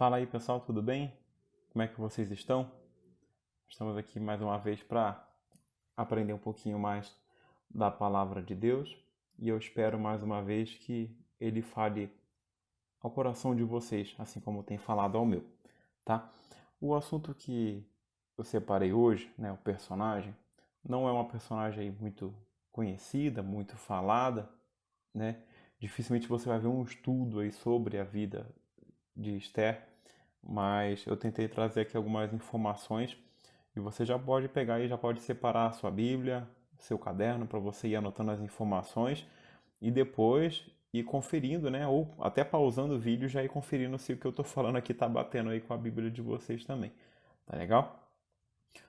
Fala aí pessoal, tudo bem? Como é que vocês estão? Estamos aqui mais uma vez para aprender um pouquinho mais da palavra de Deus e eu espero mais uma vez que ele fale ao coração de vocês, assim como tem falado ao meu, tá? O assunto que eu separei hoje, né, o personagem, não é uma personagem aí muito conhecida, muito falada, né? Dificilmente você vai ver um estudo aí sobre a vida de Esther, mas eu tentei trazer aqui algumas informações e você já pode pegar e já pode separar a sua Bíblia, seu caderno para você ir anotando as informações e depois ir conferindo, né? Ou até pausando o vídeo já ir conferindo se o que eu estou falando aqui está batendo aí com a Bíblia de vocês também. Tá legal?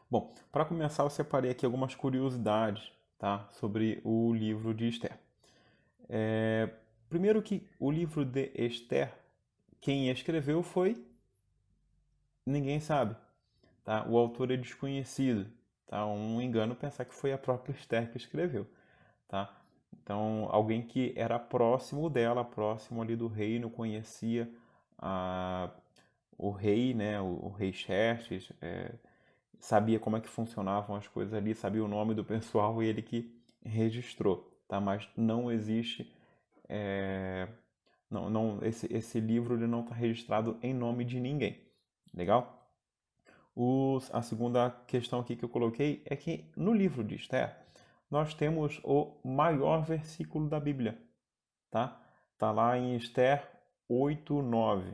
Bom, para começar eu separei aqui algumas curiosidades, tá? Sobre o livro de Esther. Primeiro que o livro de Esther, quem escreveu foi ninguém sabe, tá? O autor é desconhecido, tá? Um engano pensar que foi a própria Esther que escreveu, tá? Então, alguém que era próximo dela, próximo ali do reino, conhecia a, o rei, né? O rei Xerxes, sabia como é que funcionavam as coisas ali, sabia o nome do pessoal e ele que registrou, tá? Mas não existe, esse livro ele não está registrado em nome de ninguém, legal? A segunda questão aqui que eu coloquei é que no livro de Esther nós temos o maior versículo da Bíblia, tá? Tá lá em Esther 8:9,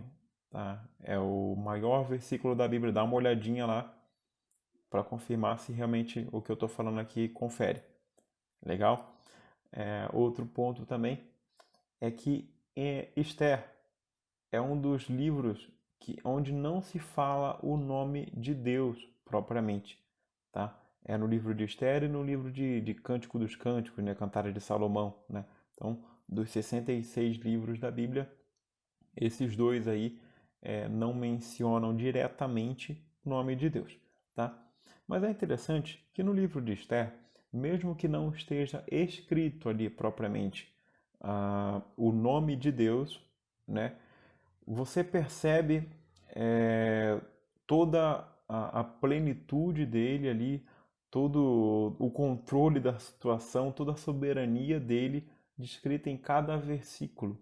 tá? É o maior versículo da Bíblia. Dá uma olhadinha lá para confirmar se realmente o que eu estou falando aqui confere. Legal? Outro ponto também é que Esther é um dos livros onde não se fala o nome de Deus propriamente, tá? É no livro de Esther e no livro de Cântico dos Cânticos, né? Cantares de Salomão, né? Então, dos 66 livros da Bíblia, esses dois aí não mencionam diretamente o nome de Deus, tá? Mas é interessante que no livro de Esther, mesmo que não esteja escrito ali propriamente o nome de Deus, né? Você percebe toda a plenitude dele ali, todo o controle da situação, toda a soberania dele descrita em cada versículo,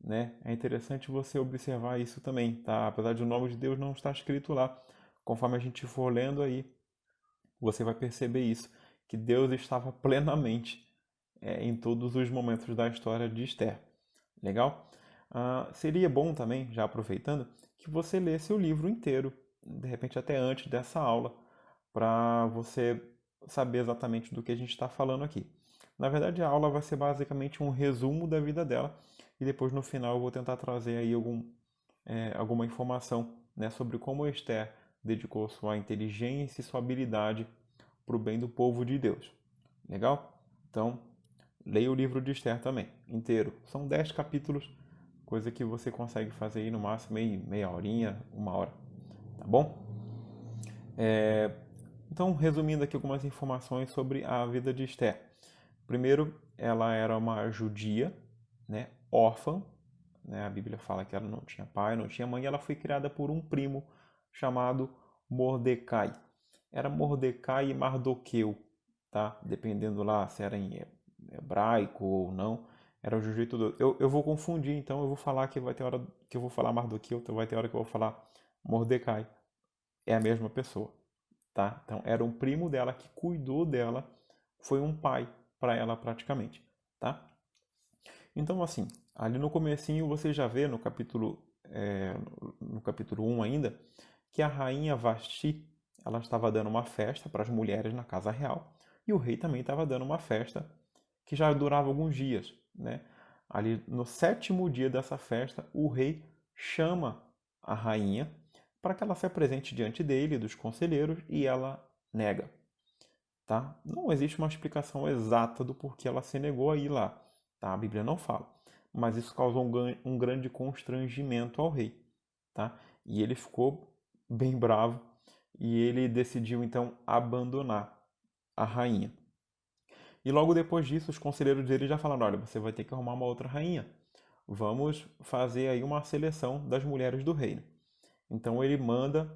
né? É interessante você observar isso também, tá? Apesar de o nome de Deus não estar escrito lá, conforme a gente for lendo aí, você vai perceber isso, que Deus estava plenamente em todos os momentos da história de Esther. Legal? Seria bom também, já aproveitando, que você lesse o livro inteiro, de repente até antes dessa aula, para você saber exatamente do que a gente está falando aqui. Na verdade, a aula vai ser basicamente um resumo da vida dela e depois no final eu vou tentar trazer aí alguma informação, né, sobre como Esther dedicou sua inteligência e sua habilidade para o bem do povo de Deus. Legal? Então, leia o livro de Esther também, inteiro. São 10 capítulos, coisa que você consegue fazer aí no máximo meia horinha, uma hora. Tá bom? Então, resumindo aqui algumas informações sobre a vida de Esther. Primeiro, ela era uma judia, né, órfã. Né, a Bíblia fala que ela não tinha pai, não tinha mãe. Ela foi criada por um primo chamado Mordecai. Era Mordecai e Mardoqueu, tá? Dependendo lá se era em hebraico ou não. Era o jeito do... eu vou confundir, então eu vou falar que vai ter hora que eu vou falar Mardoqueu, então vai ter hora que eu vou falar Mordecai. É a mesma pessoa, tá? Então era um primo dela que cuidou dela, foi um pai para ela praticamente, tá? Então assim, ali no comecinho você já vê no capítulo 1 ainda, que a rainha Vasti, ela estava dando uma festa para as mulheres na casa real, e o rei também estava dando uma festa que já durava alguns dias, né? Ali no sétimo dia dessa festa, o rei chama a rainha para que ela se apresente diante dele, dos conselheiros, e ela nega, tá? Não existe uma explicação exata do porquê ela se negou a ir lá, tá? A Bíblia não fala, mas isso causou um grande constrangimento ao rei, tá? E ele ficou bem bravo e ele decidiu então abandonar a rainha. E logo depois disso, os conselheiros dele já falaram: olha, você vai ter que arrumar uma outra rainha. Vamos fazer aí uma seleção das mulheres do reino. Então ele manda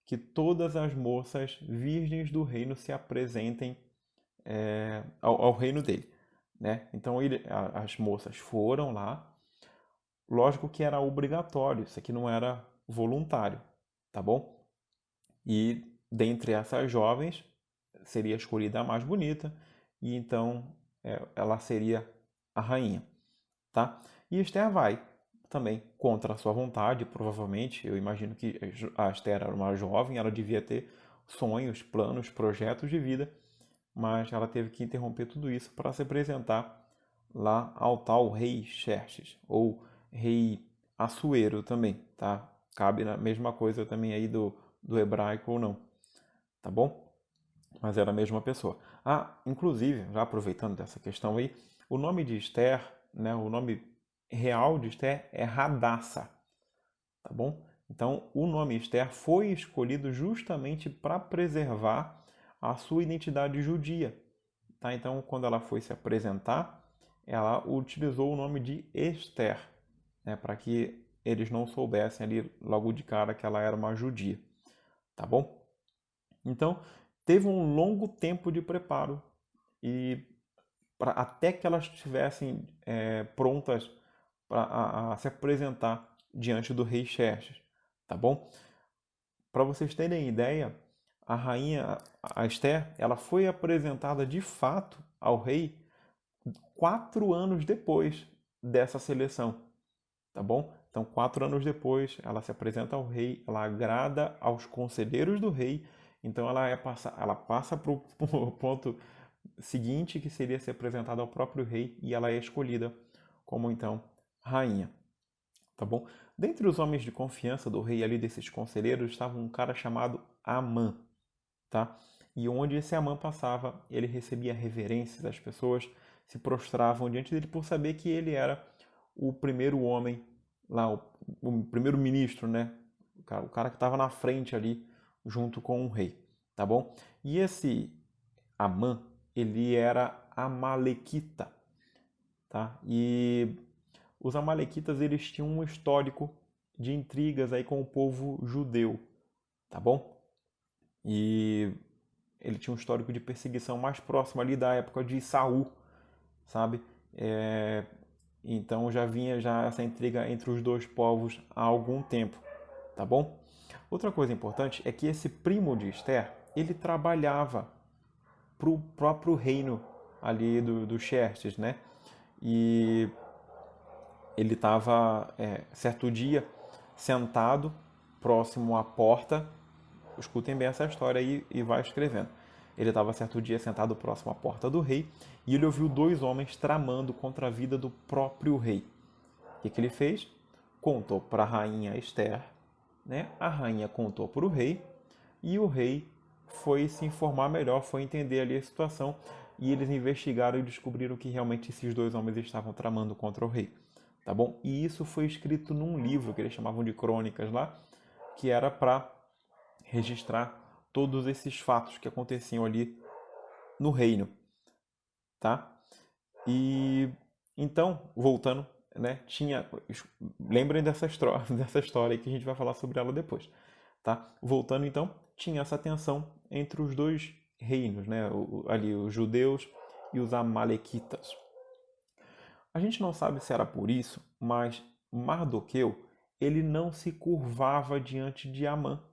que todas as moças virgens do reino se apresentem ao reino dele, né? Então as moças foram lá. Lógico que era obrigatório, isso aqui não era voluntário, tá bom? E dentre essas jovens seria escolhida a mais bonita e então ela seria a rainha, tá? E Esther vai também contra a sua vontade, provavelmente. Eu imagino que a Esther era uma jovem, ela devia ter sonhos, planos, projetos de vida, mas ela teve que interromper tudo isso para se apresentar lá ao tal rei Xerxes, ou rei Assuero também, tá? Cabe na mesma coisa também aí do hebraico ou não, tá bom? Mas era a mesma pessoa. Ah, inclusive, já aproveitando dessa questão aí, o nome de Esther, né, o nome real de Esther é Hadassah, tá bom? Então, o nome Esther foi escolhido justamente para preservar a sua identidade judia, tá? Então, quando ela foi se apresentar, ela utilizou o nome de Esther, né, para que eles não soubessem ali logo de cara que ela era uma judia, tá bom? Então, teve um longo tempo de preparo e até que elas estivessem prontas para se apresentar diante do rei Xerxes, tá bom? Para vocês terem ideia, a rainha, a Esther, ela foi apresentada de fato ao rei 4 anos depois dessa seleção, tá bom? Então, 4 anos depois, ela se apresenta ao rei, ela agrada aos conselheiros do rei, então ela passa para o ponto seguinte, que seria ser apresentada ao próprio rei, e ela é escolhida como, então, rainha, tá bom? Dentre os homens de confiança do rei ali, desses conselheiros, estava um cara chamado Amã, tá? E onde esse Amã passava, ele recebia reverência das pessoas, se prostravam diante dele por saber que ele era o primeiro homem lá, o primeiro ministro, né? O cara que estava na frente ali, junto com o rei, tá bom? E esse Amã, ele era amalequita, tá? E os amalequitas, eles tinham um histórico de intrigas aí com o povo judeu, tá bom? E ele tinha um histórico de perseguição mais próximo ali da época de Saul, sabe? Então já vinha já essa intriga entre os dois povos há algum tempo, tá bom? Outra coisa importante é que esse primo de Esther, ele trabalhava para o próprio reino ali do Xerxes, né? E ele estava, certo dia, sentado próximo à porta. Escutem bem essa história aí e vai escrevendo. Ele estava certo dia sentado próximo à porta do rei e ele ouviu 2 homens tramando contra a vida do próprio rei. O que ele fez? Contou para a rainha Esther, né? A rainha contou para o rei e o rei foi se informar melhor, foi entender ali a situação e eles investigaram e descobriram que realmente esses 2 homens estavam tramando contra o rei, tá bom? E isso foi escrito num livro que eles chamavam de crônicas lá, que era para registrar todos esses fatos que aconteciam ali no reino, tá? E então, voltando, né, lembrem dessa história que a gente vai falar sobre ela depois, tá? Voltando então, tinha essa tensão entre os dois reinos, né, ali os judeus e os amalequitas. A gente não sabe se era por isso, mas Mardoqueu, ele não se curvava diante de Amã,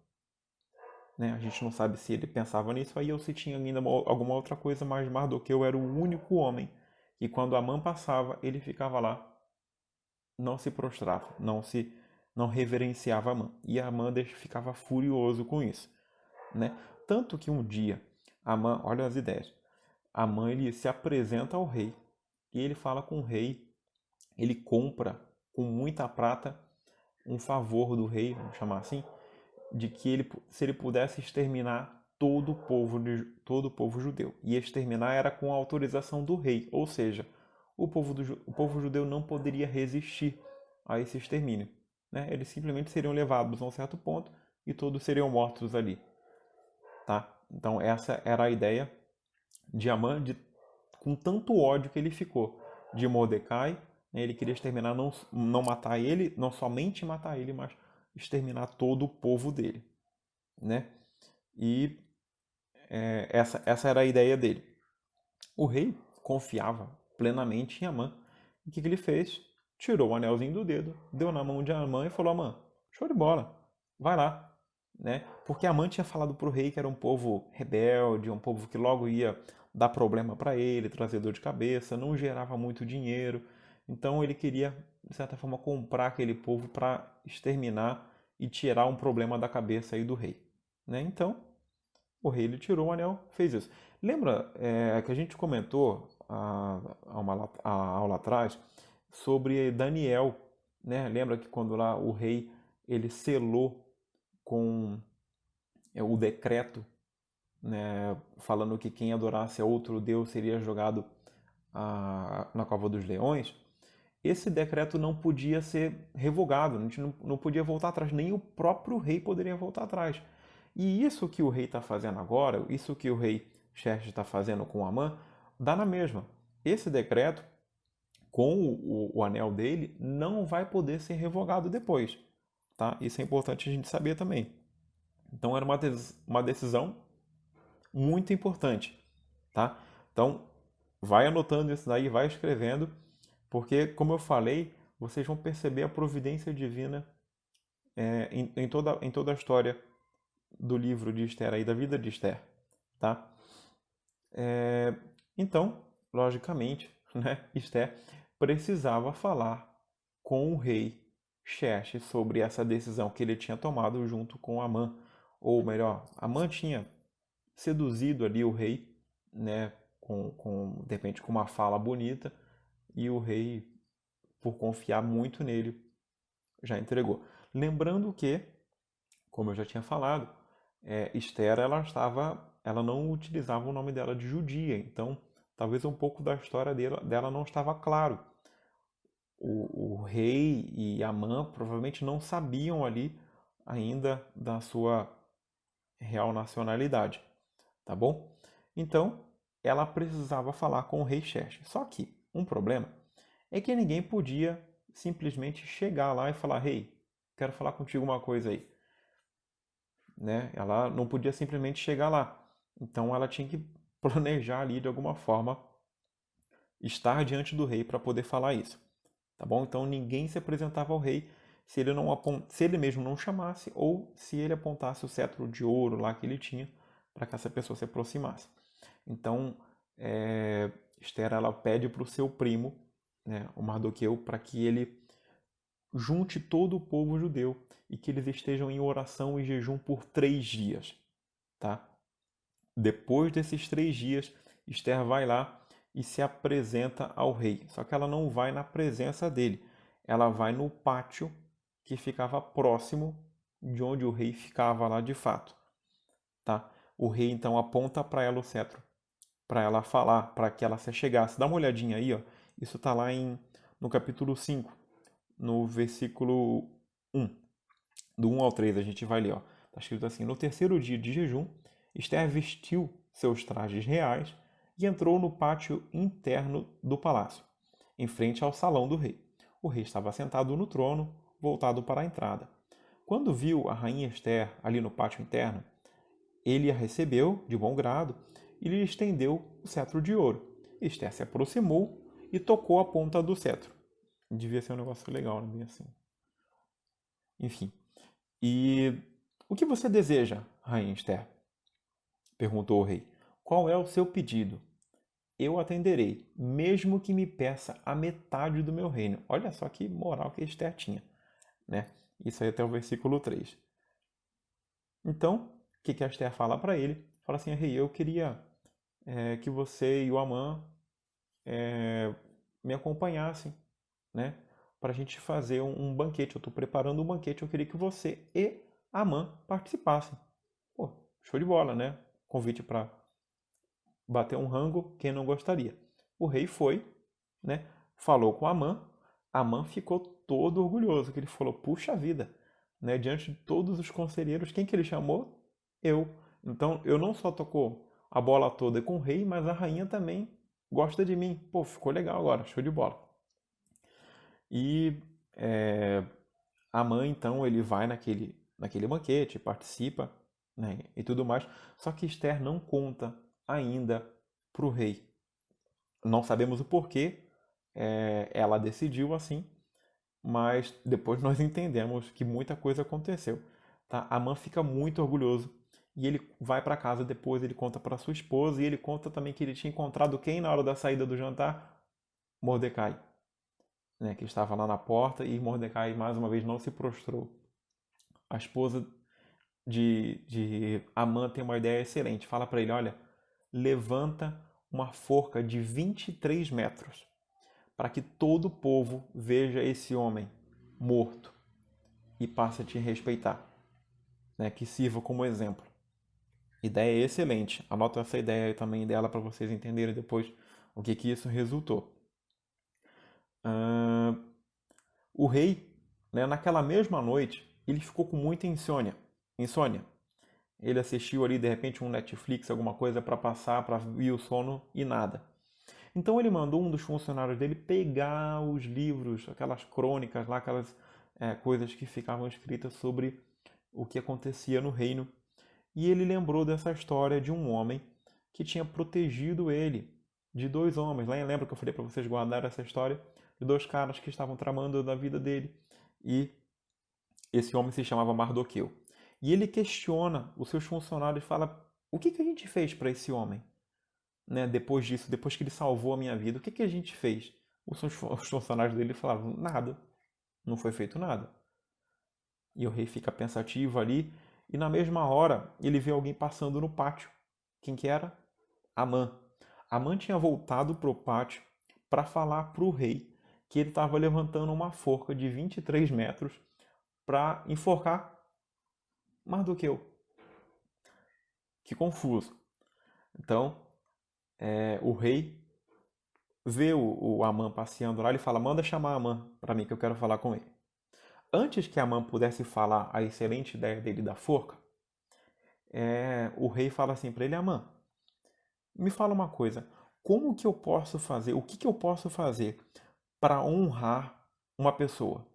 né? A gente não sabe se ele pensava nisso aí ou se tinha ainda alguma outra coisa, mas Mardoqueu era o único homem que quando Amã passava, ele ficava lá, não se prostrava, não reverenciava Amã. E Amã ficava furioso com isso, né? Tanto que um dia Amã, olha as ideias, Amã ele se apresenta ao rei e ele fala com o rei, ele compra com muita prata um favor do rei, vamos chamar assim, de que se ele pudesse exterminar todo o povo judeu. E exterminar era com a autorização do rei, ou seja, o povo judeu não poderia resistir a esse extermínio, né? Eles simplesmente seriam levados a um certo ponto e todos seriam mortos ali, tá? Então essa era a ideia de Amã, com tanto ódio que ele ficou de Mordecai, né? Ele queria exterminar, não matar ele, não somente matar ele, mas exterminar todo o povo dele, né? E essa era a ideia dele. O rei confiava plenamente em Amã. E o que ele fez? Tirou o anelzinho do dedo, deu na mão de Amã e falou: Amã, show de bola, vai lá. Né? Porque Amã tinha falado para o rei que era um povo rebelde, um povo que logo ia dar problema para ele, trazer dor de cabeça, não gerava muito dinheiro. Então ele queria, de certa forma, comprar aquele povo para exterminar e tirar um problema da cabeça aí do rei. Né? Então, o rei ele tirou o anel, fez isso. Lembra que a gente comentou a aula atrás sobre Daniel, né? Lembra que quando lá o rei ele selou com o decreto, né, falando que quem adorasse a outro deus seria jogado na cova dos leões? Esse decreto não podia ser revogado, a gente não podia voltar atrás, nem o próprio rei poderia voltar atrás. E isso que o rei está fazendo agora, isso que o rei Xerxes está fazendo com Amã, dá na mesma. Esse decreto, com o anel dele, não vai poder ser revogado depois. Tá? Isso é importante a gente saber também. Então era uma decisão muito importante. Tá? Então vai anotando isso daí, vai escrevendo, porque, como eu falei, vocês vão perceber a providência divina em toda a história do livro de Esther, aí, da vida de Esther. Tá? Então, logicamente, né, Esther precisava falar com o rei Xerxes sobre essa decisão que ele tinha tomado junto com Amã. Ou melhor, Amã tinha seduzido ali o rei, né, de repente com uma fala bonita, e o rei, por confiar muito nele, já entregou. Lembrando que, como eu já tinha falado, Esther ela não utilizava o nome dela de judia, então talvez um pouco da história dela não estava claro. O rei e Amã provavelmente não sabiam ali ainda da sua real nacionalidade, tá bom? Então ela precisava falar com o rei Xerxes. Só que um problema é que ninguém podia simplesmente chegar lá e falar: "Rei, quero falar contigo uma coisa aí", né? Ela não podia simplesmente chegar lá. Então ela tinha que planejar ali de alguma forma estar diante do rei para poder falar isso, tá bom? Então ninguém se apresentava ao rei se ele mesmo não chamasse ou se ele apontasse o cetro de ouro lá que ele tinha para que essa pessoa se aproximasse. Então Esther ela pede para o seu primo, né, o Mardoqueu, para que ele junte todo o povo judeu e que eles estejam em oração e jejum por 3 dias, tá? Depois desses 3 dias, Esther vai lá e se apresenta ao rei. Só que ela não vai na presença dele, ela vai no pátio que ficava próximo de onde o rei ficava lá de fato, tá? O rei então aponta para ela o cetro, para ela falar, para que ela se achegasse. Dá uma olhadinha aí, ó. Isso está lá no capítulo 5, no versículo 1. Do 1 ao 3 a gente vai ler, ó. Está escrito assim: No terceiro dia de jejum, Esther vestiu seus trajes reais e entrou no pátio interno do palácio, em frente ao salão do rei. O rei estava sentado no trono, voltado para a entrada. Quando viu a rainha Esther ali no pátio interno, ele a recebeu de bom grado e lhe estendeu o cetro de ouro. Esther se aproximou e tocou a ponta do cetro. Devia ser um negócio legal, não é bem assim. Enfim. E o que você deseja, rainha Esther? Perguntou o rei. Qual é o seu pedido? Eu atenderei, mesmo que me peça a metade do meu reino. Olha só que moral que Esther tinha, né? Isso aí até o versículo 3. Então, o que a Esther fala para ele? Fala assim: rei, eu queria que você e o Amã me acompanhassem, né? Para a gente fazer um banquete. Eu estou preparando um banquete, eu queria que você e Amã participassem. Pô, show de bola, né? Convite para bater um rango, quem não gostaria? O rei foi, né? Falou com Amã. Amã ficou todo orgulhoso, que ele falou: puxa vida, né? Diante de todos os conselheiros, quem que ele chamou? Eu. Então, eu não só tocou a bola toda com o rei, mas a rainha também gosta de mim. Pô, ficou legal agora, show de bola. E Amã, então, ele vai naquele banquete, participa, né, e tudo mais. Só que Esther não conta ainda para o rei. Não sabemos o porquê, ela decidiu assim, mas depois nós entendemos que muita coisa aconteceu. Tá? Amã fica muito orgulhoso e ele vai para casa depois, ele conta para sua esposa e ele conta também que ele tinha encontrado quem na hora da saída do jantar? Mordecai, né, que estava lá na porta e Mordecai mais uma vez não se prostrou. A esposa de Amã tem uma ideia excelente. Fala para ele, olha, levanta uma forca de 23 metros para que todo o povo veja esse homem morto e passe a te respeitar, né? Que sirva como exemplo. Ideia excelente. Anota essa ideia também dela para vocês entenderem depois o que isso resultou. O rei, né, naquela mesma noite, ele ficou com muita insônia. Ele assistiu ali de repente um Netflix, alguma coisa para passar, para vir o sono e nada. Então ele mandou um dos funcionários dele pegar os livros, aquelas crônicas lá, aquelas coisas que ficavam escritas sobre o que acontecia no reino. E ele lembrou dessa história de um homem que tinha protegido ele de dois homens. Lembra que eu falei para vocês guardarem essa história? De dois caras que estavam tramando da vida dele. E esse homem se chamava Mardoqueu. E ele questiona os seus funcionários e fala: o que a gente fez para esse homem? Né, depois disso, depois que ele salvou a minha vida, o que a gente fez? Os funcionários dele falavam: nada, não foi feito nada. E o rei fica pensativo ali, e na mesma hora ele vê alguém passando no pátio. Quem que era? Amã. Amã tinha voltado para o pátio para falar para o rei que ele estava levantando uma forca de 23 metros para enforcar Mardoqueu. Que confuso. Então, o rei vê o Amã passeando lá, ele fala: manda chamar Amã para mim que eu quero falar com ele. Antes que Amã pudesse falar a excelente ideia dele da forca, o rei fala assim para ele: Amã, me fala uma coisa, como que eu posso fazer, o que eu posso fazer para honrar uma pessoa?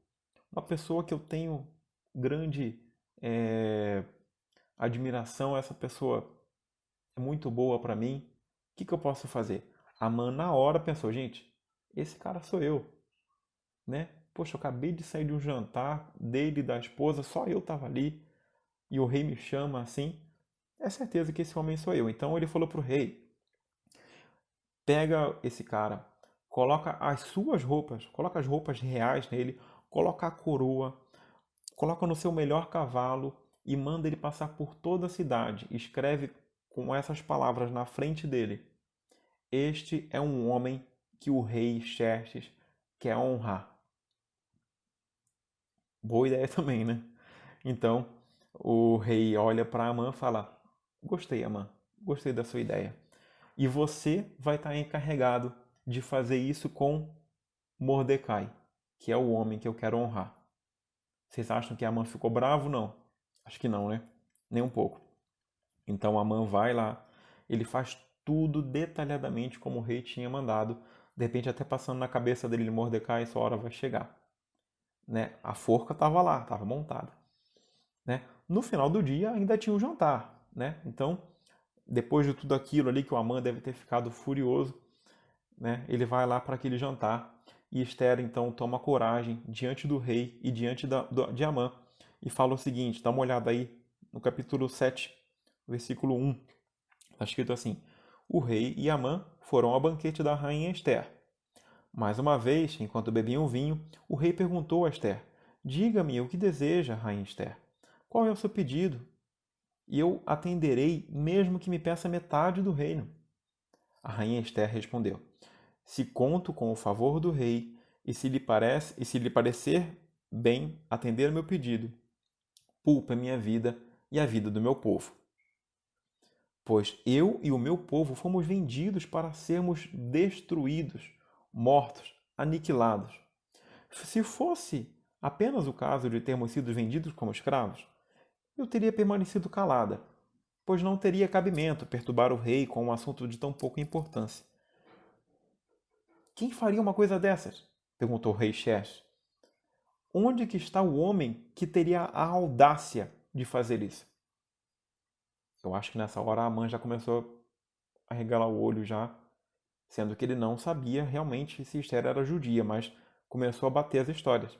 Uma pessoa que eu tenho grande admiração, essa pessoa é muito boa para mim, o que eu posso fazer? Amã na hora pensou: gente, esse cara sou eu, né? Poxa, eu acabei de sair de um jantar dele e da esposa, só eu estava ali, e o rei me chama assim, é certeza que esse homem sou eu. Então ele falou pro rei: pega esse cara, coloca as suas roupas, coloca as roupas reais nele, coloca a coroa, coloca no seu melhor cavalo e manda ele passar por toda a cidade. Escreve com essas palavras na frente dele: este é um homem que o rei Xerxes quer honrar. Boa ideia também, né? Então, o rei olha para Amã e fala: gostei, Amã, gostei da sua ideia. E você vai estar encarregado de fazer isso com Mordecai, que é o homem que eu quero honrar. Vocês acham que Amã ficou bravo? Não. Acho que não, né? Nem um pouco. Então Amã vai lá, ele faz tudo detalhadamente como o rei tinha mandado, de repente até passando na cabeça dele: Mordecai, sua hora vai chegar. Né? A forca estava lá, estava montada. Né? No final do dia ainda tinha o jantar. Né? Então, depois de tudo aquilo ali que o Amã deve ter ficado furioso, né? Ele vai lá para aquele jantar e Esther então toma coragem diante do rei e diante de Amã e fala o seguinte: dá uma olhada aí no capítulo 7, versículo 1. Está escrito assim: o rei e Amã foram ao banquete da rainha Esther. Mais uma vez, enquanto bebiam vinho, o rei perguntou a Esther: diga-me o que deseja, rainha Esther. Qual é o seu pedido? E eu atenderei, mesmo que me peça metade do reino. A rainha Esther respondeu: se conto com o favor do rei e se lhe parecer bem atender ao meu pedido, poupe a minha vida e a vida do meu povo. Pois eu e o meu povo fomos vendidos para sermos destruídos, mortos, aniquilados. Se fosse apenas o caso de termos sido vendidos como escravos, eu teria permanecido calada, pois não teria cabimento perturbar o rei com um assunto de tão pouca importância. Quem faria uma coisa dessas? Perguntou o rei Xerxes. onde que está o homem que teria a audácia de fazer isso? Eu acho que nessa hora a Amã já começou a regalar o olho já, sendo que ele não sabia realmente se Esther era judia, mas começou a bater as histórias.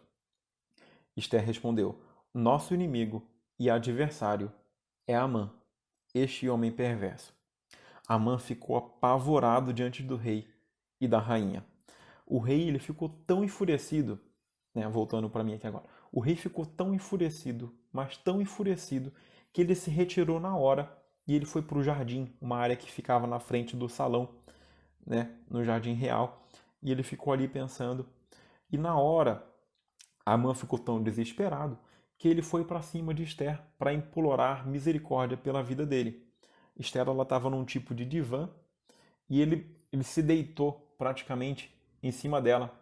Esther respondeu: Nosso inimigo e adversário é Amã, este homem perverso. Amã ficou apavorado diante do rei e da rainha. O rei ele ficou tão enfurecido, né, voltando para mim aqui agora. O rei ficou tão enfurecido, mas tão enfurecido, que ele se retirou na hora e ele foi para o jardim, uma área que ficava na frente do salão, né, no jardim real, e ele ficou ali pensando. E na hora, Amã ficou tão desesperado que ele foi para cima de Esther para implorar misericórdia pela vida dele. Esther estava num tipo de divã e ele se deitou praticamente em cima dela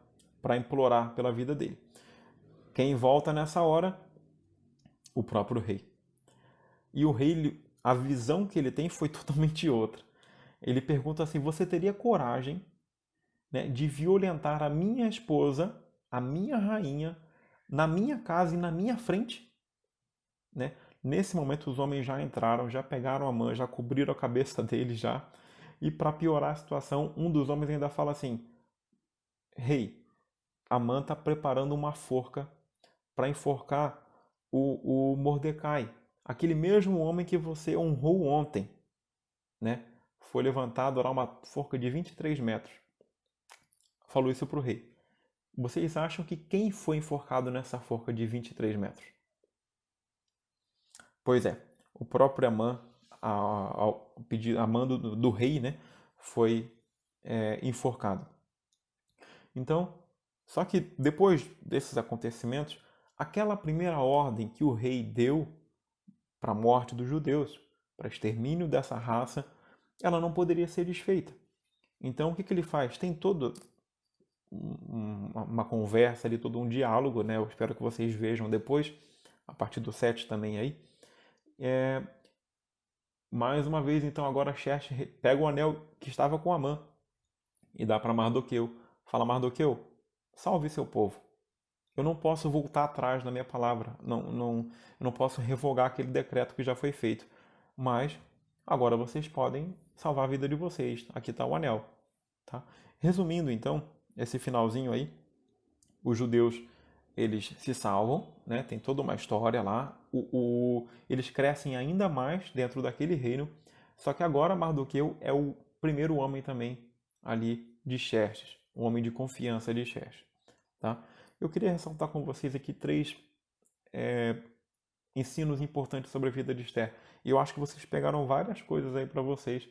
para implorar pela vida dele. Quem volta nessa hora? O próprio rei. E o rei, a visão que ele tem foi totalmente outra. Ele pergunta assim: Você teria coragem, né, de violentar a minha esposa, a minha rainha, na minha casa e na minha frente? Né? Nesse momento, os homens já entraram, já pegaram a Amã, já cobriram a cabeça dele já. E para piorar a situação, um dos homens ainda fala assim: Rei, Amã está preparando uma forca para enforcar o Mordecai, aquele mesmo homem que você honrou ontem, né? Foi levantado lá uma forca de 23 metros. Falou isso para o rei. Vocês acham que quem foi enforcado nessa forca de 23 metros? Pois é, o próprio Amã, ao pedido, a mando do rei, né, foi enforcado. Então, só que depois desses acontecimentos, aquela primeira ordem que o rei deu para a morte dos judeus, para extermínio dessa raça, ela não poderia ser desfeita. Então, o que ele faz? Tem toda uma conversa ali, todo um diálogo, né? Eu espero que vocês vejam depois, a partir do 7 também aí. Mais uma vez, então, agora Xerxes pega o anel que estava com Amã e dá para Mardoqueu. Fala, Mardoqueu, salve seu povo. Eu não posso voltar atrás na minha palavra. Eu não posso revogar aquele decreto que já foi feito. Mas agora vocês podem salvar a vida de vocês. Aqui está o anel. Tá? Resumindo, então, esse finalzinho aí, os judeus eles se salvam, né? Tem toda uma história lá. Eles crescem ainda mais dentro daquele reino. Só que agora Mardoqueu é o primeiro homem também ali de Xerxes, um homem de confiança de Xerxes. Tá? Eu queria ressaltar com vocês aqui três ensinos importantes sobre a vida de Esther. E eu acho que vocês pegaram várias coisas aí para vocês,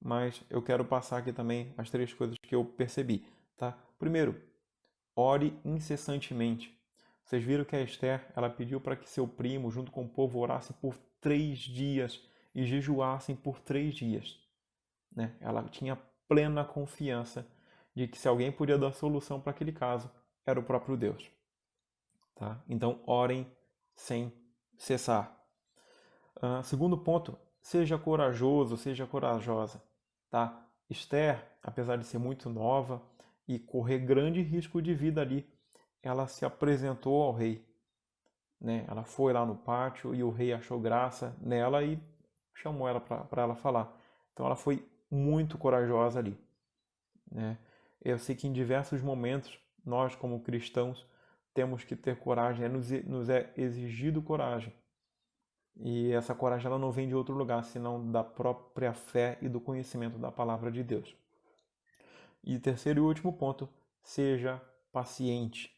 mas eu quero passar aqui também as três coisas que eu percebi. Tá? Primeiro, ore incessantemente. Vocês viram que a Esther ela pediu para que seu primo, junto com o povo, orasse por 3 dias e jejuassem por 3 dias. Né? Ela tinha plena confiança de que se alguém podia dar solução para aquele caso, era o próprio Deus. Tá? Então, orem sem cessar. Segundo ponto, seja corajoso, seja corajosa. Tá? Esther, apesar de ser muito nova e correr grande risco de vida ali, ela se apresentou ao rei. Né? Ela foi lá no pátio e o rei achou graça nela e chamou ela para ela falar. Então ela foi muito corajosa ali. Né? Eu sei que em diversos momentos nós, como cristãos, temos que ter coragem, nos é exigido coragem. E essa coragem ela não vem de outro lugar, senão da própria fé e do conhecimento da palavra de Deus. E terceiro e último ponto, seja paciente.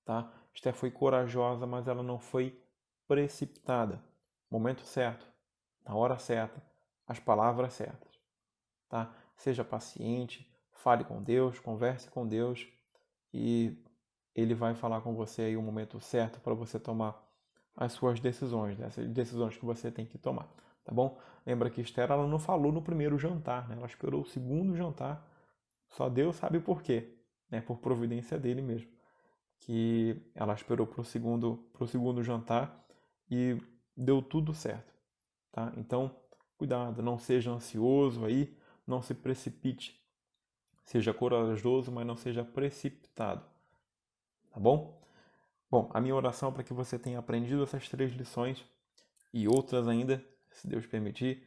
Tá? Esther foi corajosa, mas ela não foi precipitada. Momento certo, na hora certa, as palavras certas. Tá? Seja paciente, fale com Deus, converse com Deus e Ele vai falar com você aí o momento certo para você tomar as suas decisões, né? Essas decisões que você tem que tomar, tá bom? Lembra que Esther ela não falou no primeiro jantar, né? Ela esperou o segundo jantar, só Deus sabe por quê, né? Por providência dele mesmo, que ela esperou para o segundo jantar e deu tudo certo, tá? Então, cuidado, não seja ansioso aí, não se precipite, seja corajoso, mas não seja precipitado, tá bom? Bom, a minha oração é para que você tenha aprendido essas 3 lições e outras ainda, se Deus permitir,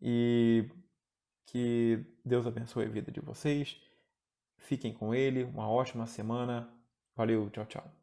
e que Deus abençoe a vida de vocês. Fiquem com Ele, uma ótima semana. Valeu, tchau, tchau.